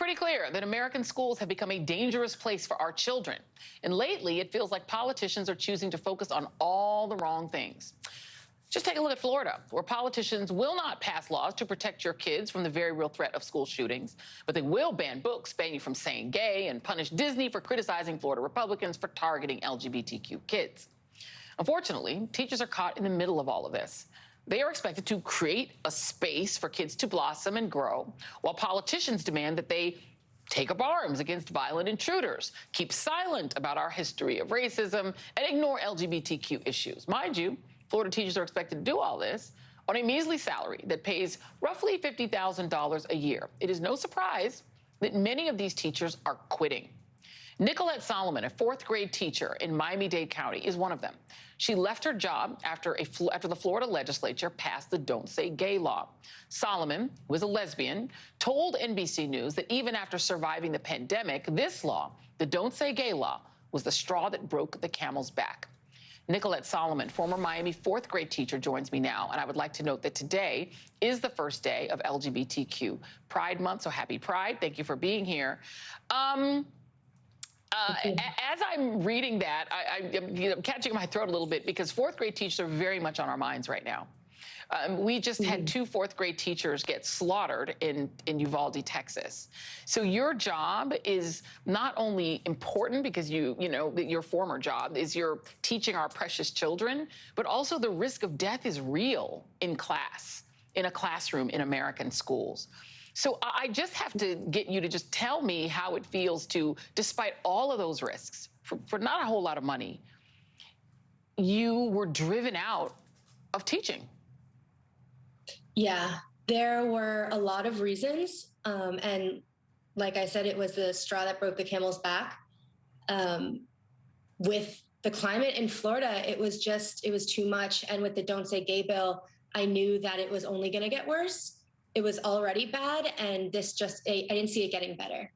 pretty clear that American schools have become a dangerous place for our children. And lately, it feels like politicians are choosing to focus on all the wrong things. Just take a look at Florida, where politicians will not pass laws to protect your kids from the very real threat of school shootings, but they will ban books, ban you from saying gay, and punish Disney for criticizing Florida Republicans for targeting LGBTQ kids. Unfortunately, teachers are caught in the middle of all of this. They are expected to create a space for kids to blossom and grow, while politicians demand that they take up arms against violent intruders, keep silent about our history of racism, and ignore LGBTQ issues. Mind you, Florida teachers are expected to do all this on a measly salary that pays roughly $50,000 a year. It is no surprise that many of these teachers are quitting. Nicolette Solomon, a fourth grade teacher in Miami-Dade County, is one of them. She left her job after the Florida legislature passed the Don't Say Gay law. Solomon, who is a lesbian, told NBC News that even after surviving the pandemic, this law, the Don't Say Gay law, was the straw that broke the camel's back. Nicolette Solomon, former Miami fourth grade teacher, joins me now, and I would like to note that today is the first day of LGBTQ Pride Month, so happy Pride. Thank you for being here. As I'm reading that, I'm catching my throat a little bit because fourth grade teachers are very much on our minds right now. We just had two fourth grade teachers get slaughtered in Uvalde, Texas. So your job is not only important because your former job is you're teaching our precious children, but also the risk of death is real in a classroom in American schools. So I just have to get you to just tell me how it feels to, despite all of those risks, for not a whole lot of money, you were driven out of teaching. Yeah, there were a lot of reasons. And like I said, it was the straw that broke the camel's back. With the climate in Florida, it was too much. And with the Don't Say Gay bill, I knew that it was only going to get worse. It was already bad. And I didn't see it getting better.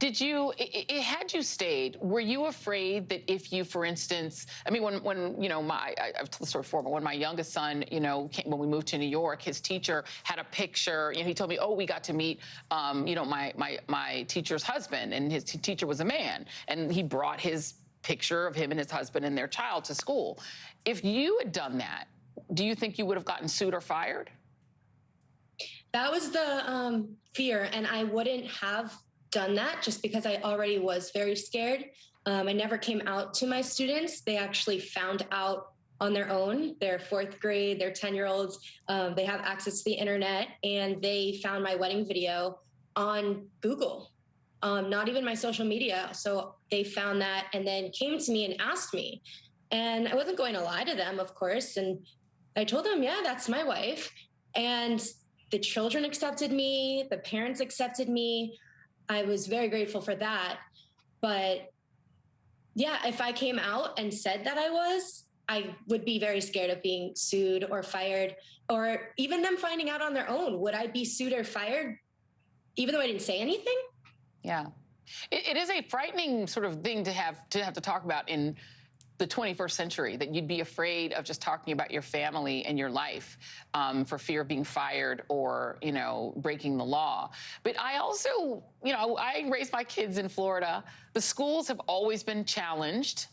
Had you stayed, were you afraid that if you, for instance, I mean, when I've told the story before, but when my youngest son, when we moved to New York, his teacher had a picture, he told me, oh, we got to meet, my teacher's husband, and his teacher was a man, and he brought his picture of him and his husband and their child to school. If you had done that, do you think you would have gotten sued or fired? That was the fear, and I wouldn't have done that just because I already was very scared. I never came out to my students. They actually found out on their own. They're fourth grade, they're 10-year-olds. They have access to the internet, and they found my wedding video on Google, not even my social media. So they found that and then came to me and asked me. And I wasn't going to lie to them, of course. And I told them, yeah, that's my wife. And the children accepted me, the parents accepted me. I was very grateful for that. But yeah, if I came out and said that I would be very scared of being sued or fired, or even them finding out on their own. Would I be sued or fired even though I didn't say anything? Yeah. It is a frightening sort of thing to have to talk about in the 21st century, that you'd be afraid of just talking about your family and your life for fear of being fired or, breaking the law. But I also, I raised my kids in Florida. The schools have always been challenged.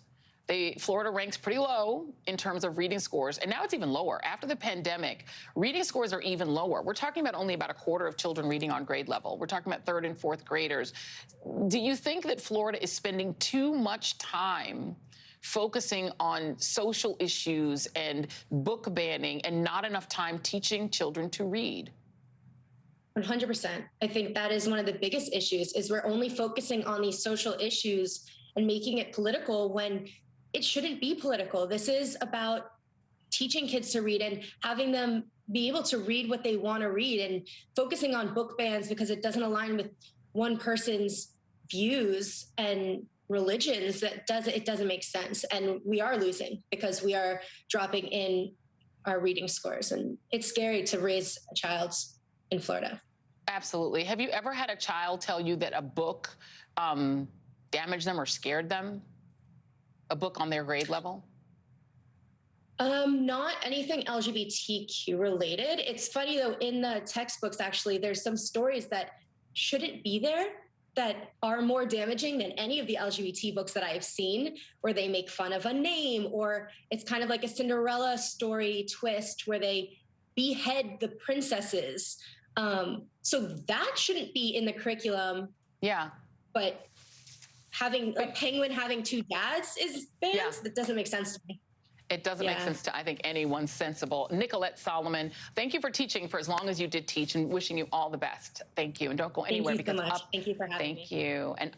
Florida ranks pretty low in terms of reading scores, and now it's even lower. After the pandemic, reading scores are even lower. We're talking about only about a quarter of children reading on grade level. We're talking about third and fourth graders. Do you think that Florida is spending too much time focusing on social issues and book banning and not enough time teaching children to read? 100%. I think that is one of the biggest issues, is we're only focusing on these social issues and making it political when it shouldn't be political. This is about teaching kids to read and having them be able to read what they want to read, and focusing on book bans because it doesn't align with one person's views and religions. It doesn't make sense. And we are losing because we are dropping in our reading scores, and it's scary to raise a child in Florida. Absolutely. Have you ever had a child tell you that a book damaged them or scared them? A book on their grade level? Not anything LGBTQ related. It's funny though, in the textbooks, actually, there's some stories that shouldn't be there that are more damaging than any of the LGBT books that I've seen, where they make fun of a name, or it's kind of like a Cinderella story twist where they behead the princesses. So that shouldn't be in the curriculum. Yeah. But having a penguin having two dads is banned. Yeah. That doesn't make sense to me. It doesn't make sense to, I think, anyone sensible. Nicolette Solomon, thank you for teaching for as long as you did teach, and wishing you all the best. Thank you. And don't go anywhere Thank you so because much. Thank you for having me. Thank you. And